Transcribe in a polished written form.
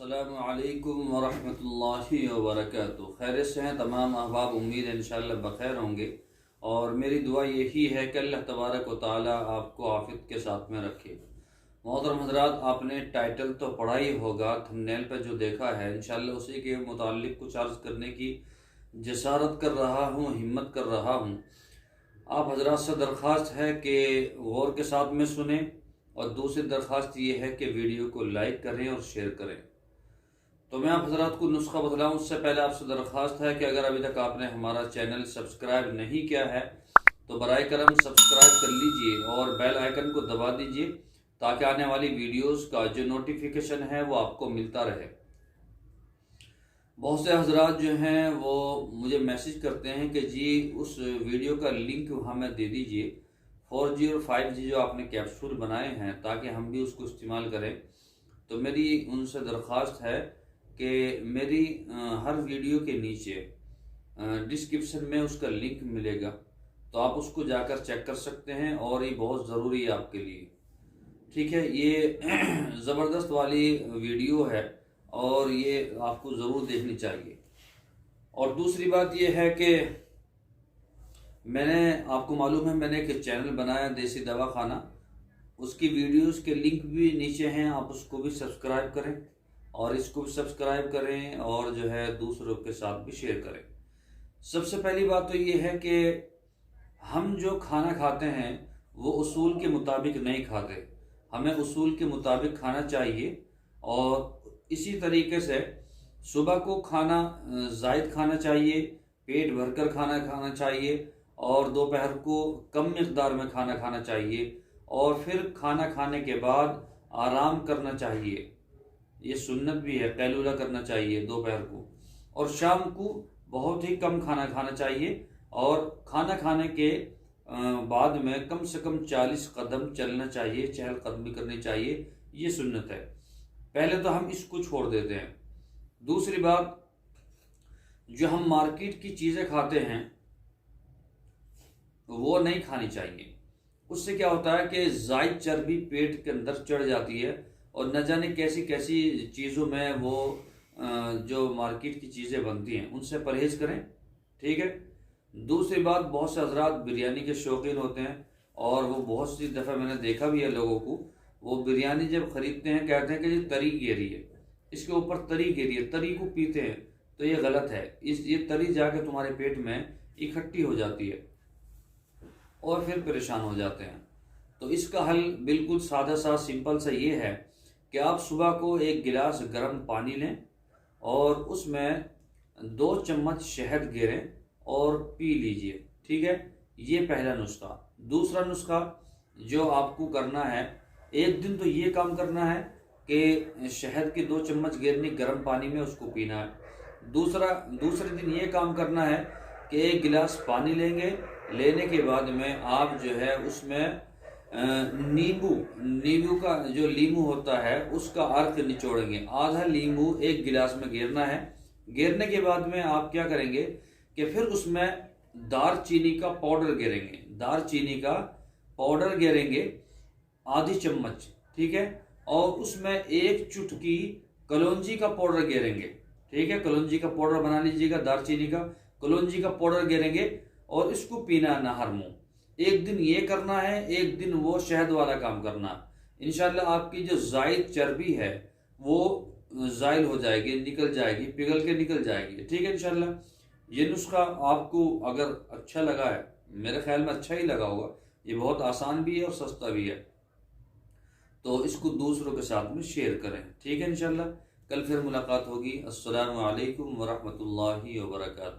अस्सलामुअलैकुम वरहमतुल्लाहि वबरकातुहू। खैरियत से हैं तमाम अहबाब, उम्मीद है इंशाअल्लाह बखैर होंगे। और मेरी दुआ यही है कि अल्लाह तबारक व तआला आपको आफियत के साथ में रखे। मोहतरम हज़रात, आपने टाइटल तो पढ़ा ही होगा, थंबनेल पर जो देखा है, इंशाअल्लाह उसी के मुताल्लिक कुछ अर्ज़ करने की जसारत कर रहा हूँ, हिम्मत कर रहा हूँ। आप हज़रात से दरख्वास्त है कि गौर के साथ में सुने, और दूसरी दरख्वास्त ये है कि वीडियो को लाइक करें और शेयर करें। तो मैं आप हज़रात को नुस्खा बतलाऊँ उससे पहले आपसे दरख्वास्त है कि अगर अभी तक आपने हमारा चैनल सब्सक्राइब नहीं किया है तो बराए करम सब्सक्राइब कर लीजिए और बेल आइकन को दबा दीजिए, ताकि आने वाली वीडियोस का जो नोटिफिकेशन है वो आपको मिलता रहे। बहुत से हज़रात जो हैं वो मुझे मैसेज करते हैं कि जी उस वीडियो का लिंक हमें दे दीजिए, 4G और 5G जो आपने कैप्सूल बनाए हैं, ताकि हम भी उसको इस्तेमाल करें। तो मेरी उनसे दरख्वास्त है कि मेरी हर वीडियो के नीचे डिस्क्रिप्शन में उसका लिंक मिलेगा, तो आप उसको जाकर चेक कर सकते हैं, और ये बहुत ज़रूरी है आपके लिए। ठीक है, ये ज़बरदस्त वाली वीडियो है और ये आपको ज़रूर देखनी चाहिए। और दूसरी बात ये है कि आपको मालूम है मैंने एक चैनल बनाया देसी दवा खाना, उसकी वीडियोस के लिंक भी नीचे हैं, आप उसको भी सब्सक्राइब करें और इसको भी सब्सक्राइब करें, और जो है दूसरों के साथ भी शेयर करें। सबसे पहली बात तो ये है कि हम जो खाना खाते हैं वो उसूल के मुताबिक नहीं खाते, हमें उसूल के मुताबिक खाना चाहिए। और इसी तरीके से सुबह को खाना ज़ायद खाना चाहिए, पेट भरकर खाना खाना चाहिए, और दोपहर को कम मिक़दार में खाना खाना चाहिए, और फिर खाना खाने के बाद आराम करना चाहिए। ये सुन्नत भी है, कैलूला करना चाहिए दोपहर को, और शाम को बहुत ही कम खाना खाना चाहिए, और खाना खाने के बाद में कम से कम 40 कदम चलना चाहिए, चहलकदमी करनी चाहिए। ये सुन्नत है। पहले तो हम इसको छोड़ देते हैं। दूसरी बात, जो हम मार्केट की चीज़ें खाते हैं वो नहीं खानी चाहिए। उससे क्या होता है कि ज़ायद चर्बी पेट के अंदर चढ़ जाती है, और न जाने कैसी कैसी चीज़ों में वो जो मार्केट की चीज़ें बनती हैं उनसे परहेज़ करें। ठीक है। दूसरी बात, बहुत से हज़रात बिरयानी के शौकीन होते हैं, और वो बहुत सी दफ़ा मैंने देखा भी है लोगों को, वो बिरयानी जब ख़रीदते हैं कहते हैं कि ये तरी गिरी है, इसके ऊपर तरी गिरी है, तरी को पीते हैं। तो ये गलत है। ये तरी जाके तुम्हारे पेट में इकट्ठी हो जाती है और फिर परेशान हो जाते हैं। तो इसका हल बिल्कुल सादा सा सिंपल सा ये है कि आप सुबह को एक गिलास गर्म पानी लें और उसमें 2 चम्मच शहद गिरें और पी लीजिए। ठीक है, ये पहला नुस्खा। दूसरा नुस्खा जो आपको करना है, एक दिन तो ये काम करना है कि शहद के 2 चम्मच गिरनी गर्म पानी में, उसको पीना है। दूसरे दिन ये काम करना है कि 1 गिलास पानी लेने के बाद में आप जो है उसमें नींबू का जो लीमू होता है उसका अर्क निचोड़ेंगे। आधा नींबू 1 गिलास में गिरना है। गिरने के बाद में आप क्या करेंगे कि फिर उसमें दारचीनी का पाउडर गिरेंगे। दारचीनी का पाउडर गिरेंगे आधी चम्मच। ठीक है, और उसमें 1 चुटकी कलौंजी का पाउडर गिरेंगे। ठीक है, कलौंजी का पाउडर बना लीजिएगा, दारचीनी का कलौंजी का पाउडर गिरेंगे, और इसको पीना है नहर मुंह। एक दिन ये करना है, एक दिन वो शहद वाला काम करना। इंशाल्लाह आपकी जो जायद चर्बी है वो जायल हो जाएगी, निकल जाएगी, पिघल के निकल जाएगी। ठीक है, इंशाल्लाह ये नुस्खा आपको अगर अच्छा लगा है, मेरे ख्याल में अच्छा ही लगा होगा, ये बहुत आसान भी है और सस्ता भी है, तो इसको दूसरों के साथ में शेयर करें। ठीक है, इंशाल्लाह कल फिर मुलाकात होगी। अस्सलामु अलैकुम वरहमतुल्लाहि वबरकातुहू।